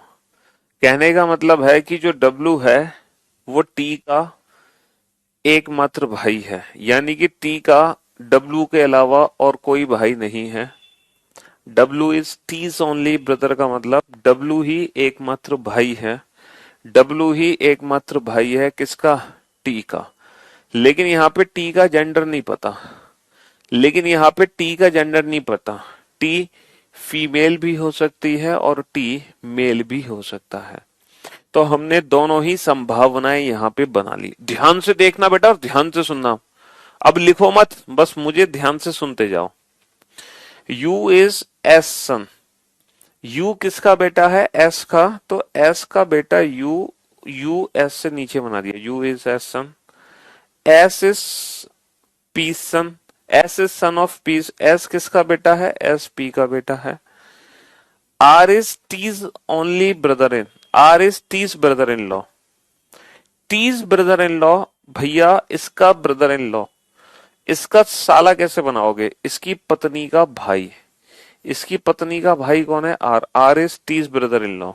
कहने का मतलब है कि जो W है वो T का एकमात्र भाई है, यानी कि T का W के अलावा और कोई भाई नहीं है। W is T's only brother का मतलब W ही एकमात्र भाई है। W ही एकमात्र भाई है किसका? T का। लेकिन यहाँ पे T का जेंडर नहीं पता। T फीमेल भी हो सकती है और T मेल भी हो सकता है। तो हमने दोनों ही संभावनाएं यहाँ पे बना ली। ध्यान से देखना बेटा और ध्यान से सुनना। अब लिखो मत, बस मुझे ध्यान से सुनते जाओ। U is S son. U किसका बेटा है? S का। तो S का बेटा U S से नीचे बना दिया। U is S son. S is P son. S is son of P। S किसका बेटा है? S P का बेटा है। R is T's only brother in. R is T's brother in law. T's brother in law भैया इसका brother in law. इसका साला कैसे बनाओगे? इसकी पत्नी का भाई। इसकी पत्नी का भाई कौन है? R. R is T's brother in law.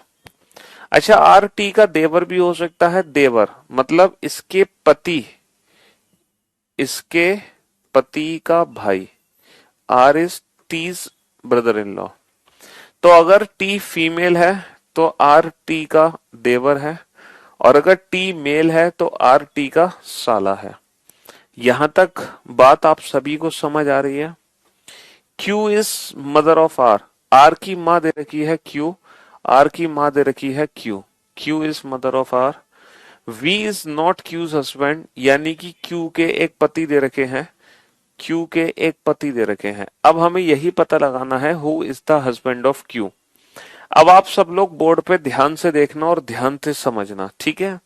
अच्छा, आर टी का देवर भी हो सकता है। देवर मतलब इसके पति का भाई। R is T's brother in law. तो अगर टी फीमेल है तो आर टी का देवर है, और अगर टी मेल है तो आर टी का साला है। यहां तक बात आप सभी को समझ आ रही है? Q is mother of R. R की मां दे रखी है Q। आर की मां दे रखी है Q। Q is mother of R. V is not Q's husband, यानी कि Q के एक पति दे रखे हैं। Q के एक पति दे रखे हैं। अब हमें यही पता लगाना है who is the husband of Q। अब आप सब लोग बोर्ड पे ध्यान से देखना और ध्यान से समझना, ठीक है?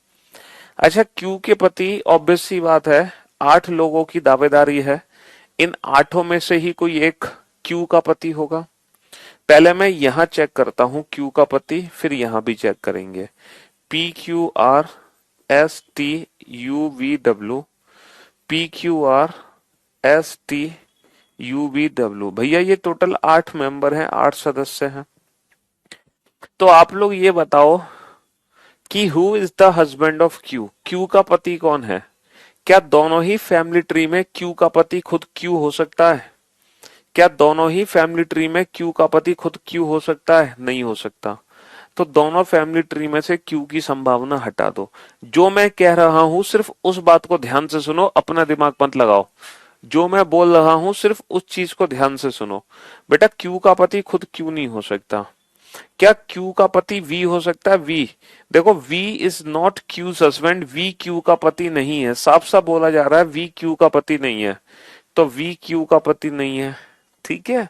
अच्छा, Q के पति ऑब्वियस सी बात है 8 लोगों की दावेदारी है। इन 8 में से ही कोई एक Q का पति होगा। पहले मैं यहां चेक करता हूं Q का पति, फिर यहां भी चेक करेंगे। PQR STUVW PQR STUVW। भैया ये टोटल 8 मेंबर हैं, 8 सदस्य हैं। तो आप लोग ये बताओ कि who is the husband of Q। Q का पति कौन है? क्या दोनों ही फैमिली ट्री में Q का पति खुद Q हो सकता है? क्या दोनों ही फैमिली ट्री में Q का पति खुद Q हो सकता है? नहीं हो सकता। तो दोनों फैमिली ट्री में से Q की संभावना हटा दो। जो मैं कह रहा हूं सिर्फ उस बात को ध्यान से सुनो, अपना दिमाग मत लगाओ। जो मैं बोल रहा हूं सिर्फ उस चीज को ध्यान से सुनो। बेटा Q का पति खुद Q नहीं हो सकता। क्या Q का पति V हो सकता है? V। देखो V is not Q's husband. V Q का पति नहीं है। साफ साफ बोला जा रहा है V Q का पति नहीं है। तो V Q का पति नहीं है, ठीक है?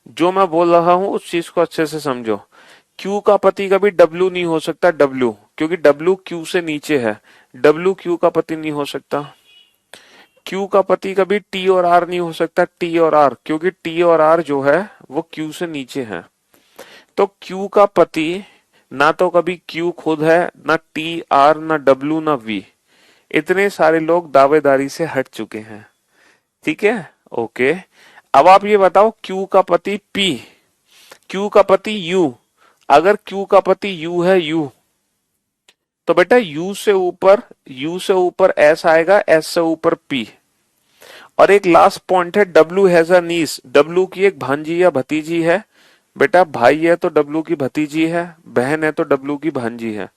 जो मैं बोल रहा हूं उस चीज को अच्छे से समझो। Q का पति कभी W नहीं हो सकता। W, क्योंकि W Q से नीचे है। W Q का पति नहीं हो सकता। Q का पति कभी T और R नहीं हो सकता। T और R, क्योंकि T और R जो है वो Q से नीचे है। तो Q का पति ना तो कभी Q खुद है, ना T R, ना W, ना V। इतने सारे लोग दावेदारी से हट चुके हैं, ठीक है? ओके। अब आप ये बताओ Q का पति P, Q का पति U। अगर Q का पति U है U, तो बेटा U से ऊपर S आएगा, S से ऊपर P। और एक लास्ट पॉइंट है W has a niece. W की एक भांजी या भतीजी है। बेटा भाई है तो W की भतीजी है, बहन है तो W की भांजी है।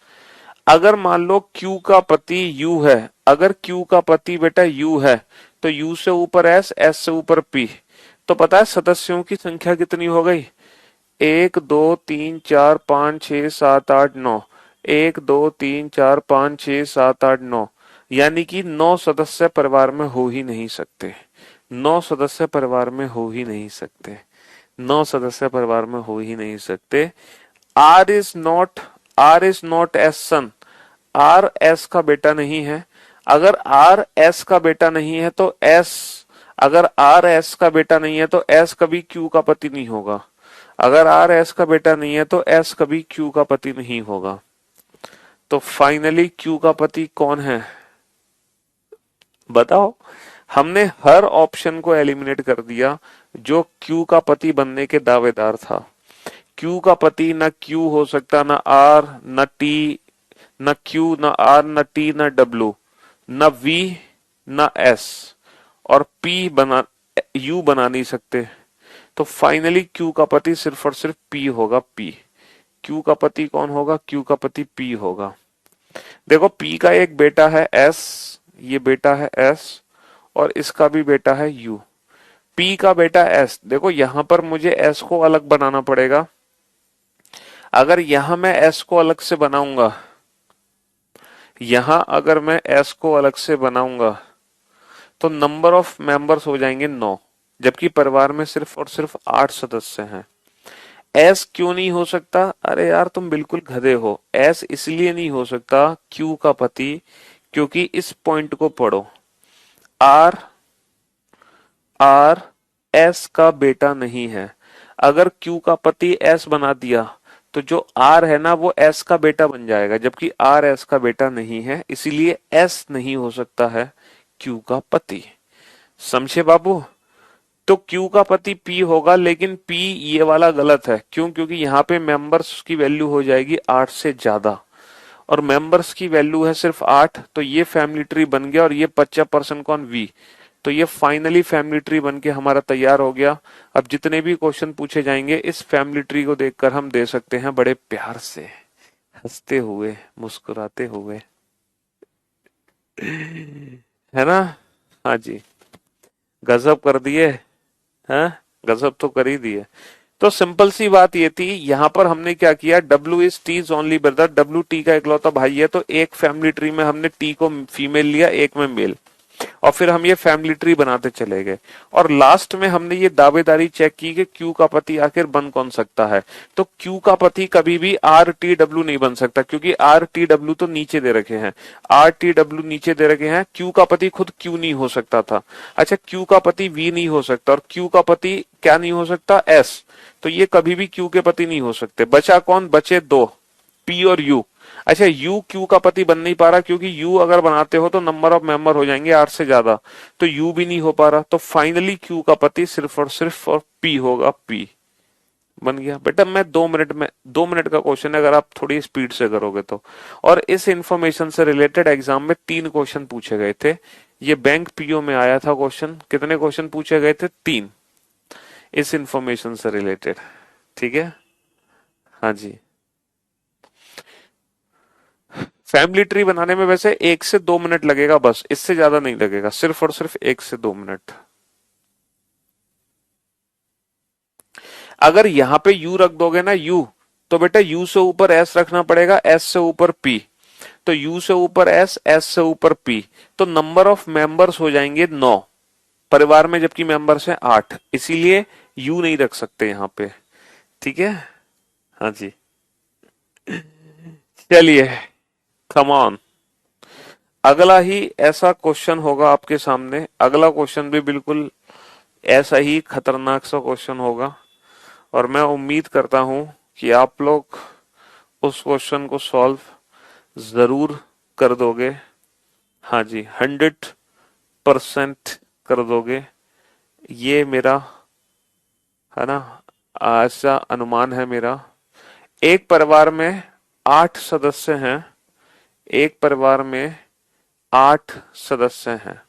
अगर मान लो Q का पति U है, अगर Q का पति बेटा U है, तो U से ऊपर S, S से ऊपर P। तो पता है सदस्यों की संख्या कितनी हो गई? 1 2 3 4 5 6 7 8 9। 1 2 3 4 5 6 7 8 9, यानी कि 9 सदस्य परिवार में हो ही नहीं सकते। 9 सदस्य परिवार में हो ही नहीं सकते। 9 सदस्य परिवार में हो ही नहीं सकते। R is not, R is not S son. R S का बेटा नहीं है। अगर आर एस का बेटा नहीं है तो एस, अगर आर एस का बेटा नहीं है तो एस कभी क्यू का पति नहीं होगा। अगर आर एस का बेटा नहीं है तो एस कभी क्यू का पति नहीं होगा। तो फाइनली क्यू का पति कौन है? बताओ। हमने हर ऑप्शन को एलिमिनेट कर दिया जो क्यू का पति बनने के दावेदार था। क्यू का पति न क्यू हो सकता, न आर, न टी, न क्यू, न आर, न टी, न डब्ल्यू, न वी, न एस, और पी बना, यू बना नहीं सकते। तो फाइनली क्यू का पति सिर्फ और सिर्फ पी होगा, पी। क्यू का पति कौन होगा? क्यू का पति पी होगा। देखो पी का एक बेटा है एस, ये बेटा है एस, और इसका भी बेटा है यू। पी का बेटा एस, देखो यहां पर मुझे एस को अलग बनाना पड़ेगा। अगर यहां मैं एस को अलग से बनाऊंगा, यहां अगर मैं एस को अलग से बनाऊंगा तो नंबर ऑफ मेंबर्स हो जाएंगे 9, जबकि परिवार में सिर्फ और सिर्फ 8 सदस्य हैं। एस क्यों नहीं हो सकता? अरे यार तुम बिल्कुल गधे हो। एस इसलिए नहीं हो सकता क्यू का पति, क्योंकि इस पॉइंट को पढ़ो। आर, आर एस का बेटा नहीं है। अगर क्यू का पति एस बना दिया तो जो आर है ना वो एस का बेटा बन जाएगा, जबकि आर एस का बेटा नहीं है, इसीलिए एस नहीं हो सकता है क्यू का पति। समझे बाबू? तो क्यू का पति पी होगा, लेकिन पी ये वाला गलत है। क्यों? क्योंकि यहाँ पे मेंबर्स की वैल्यू हो जाएगी 8 से ज्यादा, और मेंबर्स की वैल्यू है सिर्फ 8। तो ये फैमिली ट्री बन गया, और ये 50% कौन? वी। तो ये फाइनली फैमिली ट्री बन के हमारा तैयार हो गया। अब जितने भी क्वेश्चन पूछे जाएंगे इस फैमिली ट्री को देखकर हम दे सकते हैं बड़े प्यार से, हंसते हुए, मुस्कुराते हुए, है ना? हाँ जी, गजब कर दिए। हैं? गजब तो कर ही दिए। तो सिंपल सी बात ये थी, यहां पर हमने क्या किया, W is T's only brother, W T का इकलौता भाई है, तो एक फैमिली ट्री में हमने टी को फीमेल लिया, एक में मेल, और फिर हम ये फैमिली ट्री बनाते चले गए। और लास्ट में हमने ये दावेदारी चेक की कि क्यू का पति आखिर बन कौन सकता है। तो क्यू का पति कभी भी आर टी डब्ल्यू नहीं बन सकता, क्योंकि आर टी डब्ल्यू तो नीचे दे रखे हैं, आर टी डब्ल्यू नीचे दे रखे हैं। क्यू का पति खुद क्यू नहीं हो सकता था। अच्छा, क्यू का पति वी नहीं हो सकता, और क्यू का पति क्या नहीं हो सकता? एस। तो ये कभी भी क्यू के पति नहीं हो सकते। बचा कौन? बचे दो, पी और यू। अच्छा, यू क्यू का पति बन नहीं पा रहा, क्योंकि यू अगर बनाते हो तो नंबर ऑफ मेंबर हो जाएंगे 8 से ज्यादा, तो यू भी नहीं हो पा रहा। तो फाइनली क्यू का पति सिर्फ और सिर्फ और पी होगा, पी बन गया। बेटा मैं 2 मिनट में, 2 मिनट का क्वेश्चन है अगर आप थोड़ी स्पीड से करोगे तो। और इस इंफॉर्मेशन से रिलेटेड एग्जाम में 3 क्वेश्चन पूछे गए थे। ये बैंक पीओ में आया था क्वेश्चन। कितने क्वेश्चन पूछे गए थे? 3, इस इंफॉर्मेशन से रिलेटेड। ठीक है, हाँ जी। फैमिली ट्री बनाने में वैसे 1 से 2 मिनट लगेगा, बस इससे ज्यादा नहीं लगेगा, सिर्फ और सिर्फ 1 से 2 मिनट। अगर यहां पे यू रख दोगे ना, यू, तो बेटा यू से ऊपर एस रखना पड़ेगा, एस से ऊपर पी। तो यू से ऊपर एस, एस से ऊपर पी, तो नंबर ऑफ मेंबर्स हो जाएंगे 9 परिवार में, जबकि मेंबर्स हैं 8, इसीलिए यू नहीं रख सकते यहां पे। ठीक है, हाँ जी। चलिए, कम ऑन। अगला ही ऐसा क्वेश्चन होगा आपके सामने। अगला क्वेश्चन भी बिल्कुल ऐसा ही खतरनाक सा क्वेश्चन होगा, और मैं उम्मीद करता हूं कि आप लोग उस क्वेश्चन को सॉल्व जरूर कर दोगे। हाँ जी, 100% कर दोगे, ये मेरा, है ना, ऐसा अनुमान है मेरा। एक परिवार में 8 सदस्य हैं, एक परिवार में 8 सदस्य हैं।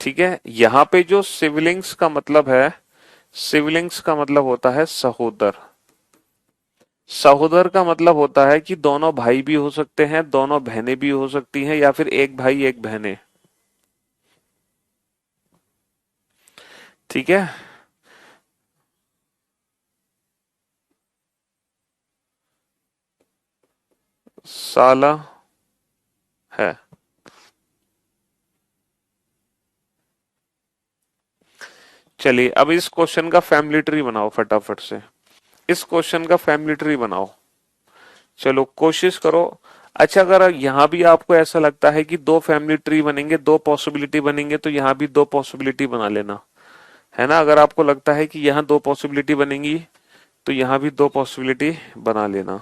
ठीक है, यहां पे जो सिबलिंग्स का मतलब है, सिबलिंग्स का मतलब होता है सहोदर। सहोदर का मतलब होता है कि दोनों भाई भी हो सकते हैं, दोनों बहनें भी हो सकती हैं, या फिर एक भाई एक बहनें। ठीक है। साला है। चलिए अब इस क्वेश्चन का फैमिली ट्री बनाओ फटाफट से। इस क्वेश्चन का फैमिली ट्री बनाओ। चलो कोशिश करो। अच्छा अगर यहाँ भी आपको ऐसा लगता है कि दो फैमिली ट्री बनेंगे, दो पॉसिबिलिटी बनेंगे, तो यहाँ भी दो पॉसिबिलिटी बना लेना, है ना। अगर आपको लगता है कि यहाँ दो पॉसिबिलिटी बनेंगी तो यहाँ भी दो पॉसिबिलिटी बना लेना।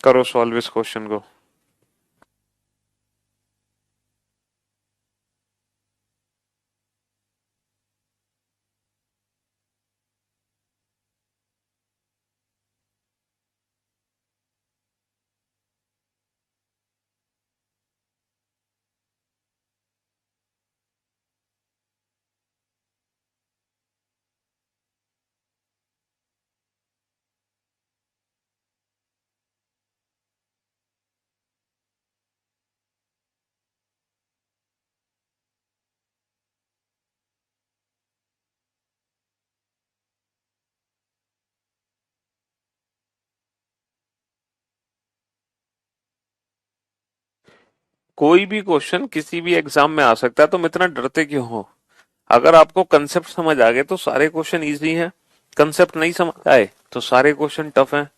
करो सॉल्व इस क्वेश्चन को। कोई भी क्वेश्चन किसी भी एग्जाम में आ सकता है, तुम इतना डरते क्यों हो। अगर आपको कंसेप्ट समझ आ गए तो सारे क्वेश्चन इजी हैं। कंसेप्ट नहीं समझ आए तो सारे क्वेश्चन टफ हैं।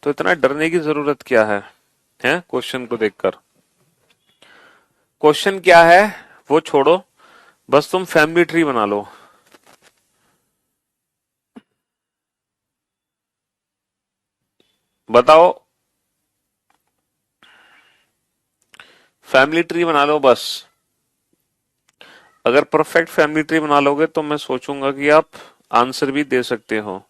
तो इतना डरने की जरूरत क्या है, हैं क्वेश्चन को देखकर। क्वेश्चन क्या है वो छोड़ो, बस तुम फैमिली ट्री बना लो। बताओ। फैमिली ट्री बना लो बस। अगर परफेक्ट फैमिली ट्री बना लोगे तो मैं सोचूंगा कि आप आंसर भी दे सकते हो।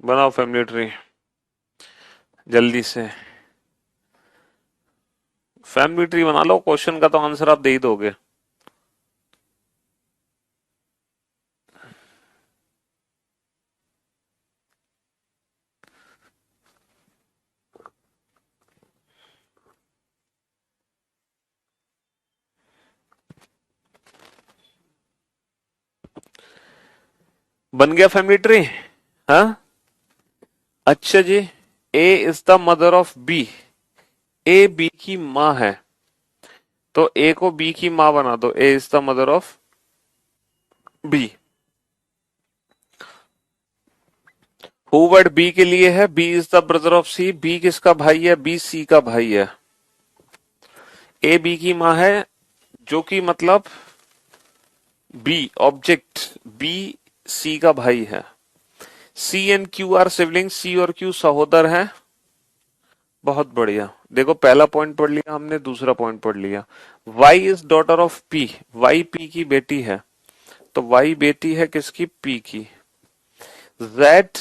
बनाओ फैमिली ट्री जल्दी से। फैमिली ट्री बना लो, क्वेश्चन का तो आंसर आप दे ही दोगे। बन गया फैमिली ट्री। हाँ अच्छा जी। A is the mother of B. A B की माँ है, तो ए को बी की माँ बना दो। A is the mother of B. Who word B के लिए है, B is the brother of C. B किसका भाई है, बी सी का भाई है। ए बी की माँ है, जो कि मतलब बी ऑब्जेक्ट, बी सी का भाई है। सी एंड क्यू आर सिबलिंग, सी और क्यू सहोदर हैं। बहुत बढ़िया। देखो पहला पॉइंट पढ़ लिया हमने, दूसरा पॉइंट पढ़ लिया। Y is daughter of P. Y P की बेटी है, तो वाई बेटी है किसकी, पी की। Z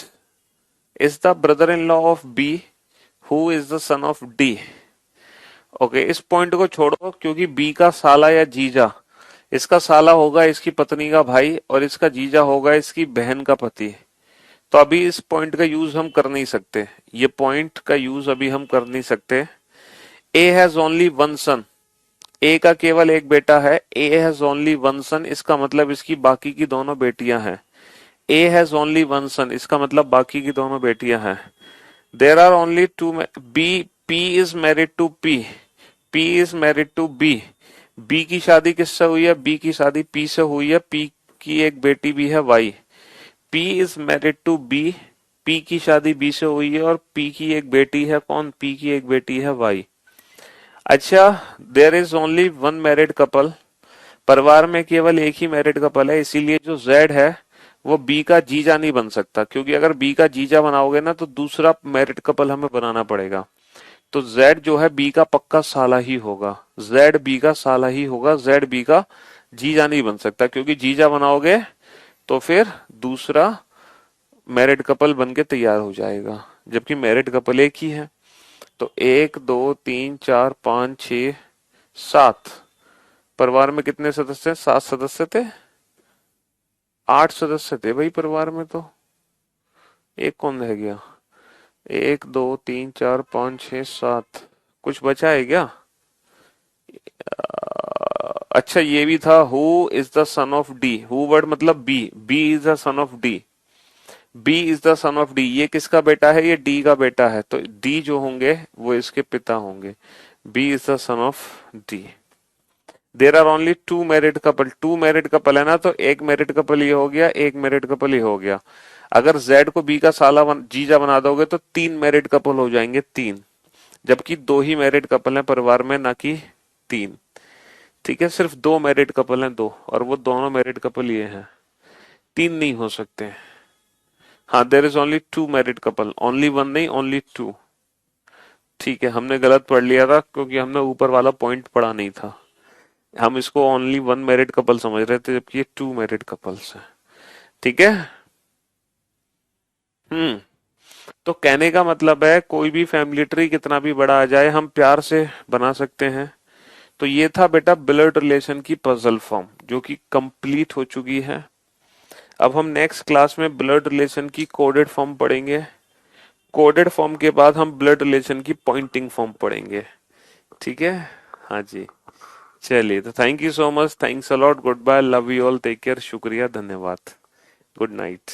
is the brother in law of B, who is the son of D. Okay इस पॉइंट को छोड़ो, क्योंकि बी का साला या जीजा, इसका साला होगा इसकी पत्नी का भाई और इसका जीजा होगा इसकी बहन का पति। तो अभी इस पॉइंट का यूज हम कर नहीं सकते, ये पॉइंट का यूज अभी हम कर नहीं सकते। A has only one son. A का केवल एक बेटा है। A has only one son, इसका मतलब इसकी बाकी की दोनों बेटियां हैं। A has only one son, इसका मतलब बाकी की दोनों बेटियां हैं। There are only two. B P is married to P. P is married to B. B की शादी किससे हुई है, बी की शादी पी से हुई है। पी की एक बेटी भी है Y. P is married to B. P की शादी बी से हुई है और पी की एक बेटी है कौन, पी की एक बेटी है वाई। अच्छा there is only one married couple. परिवार में केवल एक ही मैरिड कपल है, इसीलिए जो जेड है वो बी का जीजा नहीं बन सकता, क्योंकि अगर बी का जीजा बनाओगे ना तो दूसरा मैरिड कपल हमें बनाना पड़ेगा। तो Z जो है B का पक्का साला ही होगा, Z B का साला ही होगा, Z B का जीजा नहीं बन सकता, क्योंकि जीजा बनाओगे तो फिर दूसरा मैरिड कपल बन के तैयार हो जाएगा, जबकि मैरिड कपल एक ही है। तो 1 2 3 4 5 6 7, परिवार में कितने सदस्य हैं? 7 सदस्य थे, 8 सदस्य थे भाई परिवार में, तो एक कौन रह गया? 1 2 3 4 5 6 7, कुछ बचा है क्या? अच्छा ये भी था, who is the son of D, who word मतलब B, B is the son of D, B is the son of D, ये किसका बेटा है? ये डी का बेटा है, तो डी जो होंगे वो इसके पिता होंगे। B is the son of D. There are only two married couple, two married couple है ना, तो एक मैरिड कपल ये हो गया, एक मैरिड कपल ये हो गया। अगर जेड को बी का जीजा बना दोगे तो 3 मैरिड कपल हो जाएंगे, 3, जबकि 2 ही मैरिड कपल हैं परिवार में, ना कि 3। ठीक है, सिर्फ 2 मैरिड कपल हैं, 2, और वो दोनों मैरिड कपल ये हैं, 3 नहीं हो सकते। हाँ, there is only 2 married couple, only 1 नहीं, ओनली 2। ठीक है, हमने गलत पढ़ लिया था क्योंकि हमने ऊपर वाला पॉइंट पढ़ा नहीं था, हम इसको ओनली 1 मैरिड कपल समझ रहे थे, जबकि ये 2 मैरिड कपल्स हैं। ठीक है। हम्म। तो कहने का मतलब है कोई भी फैमिली ट्री कितना भी बड़ा आ जाए हम प्यार से बना सकते हैं। तो ये था बेटा ब्लड रिलेशन की पजल फॉर्म, जो कि कंप्लीट हो चुकी है। अब हम नेक्स्ट क्लास में ब्लड रिलेशन की कोडेड फॉर्म पढ़ेंगे, कोडेड फॉर्म के बाद हम ब्लड रिलेशन की पॉइंटिंग फॉर्म पढ़ेंगे। ठीक है। हाँ जी। चलिए, तो thank you so much, thanks a lot, good bye, love you all, take care, शुक्रिया, धन्यवाद, गुड नाइट।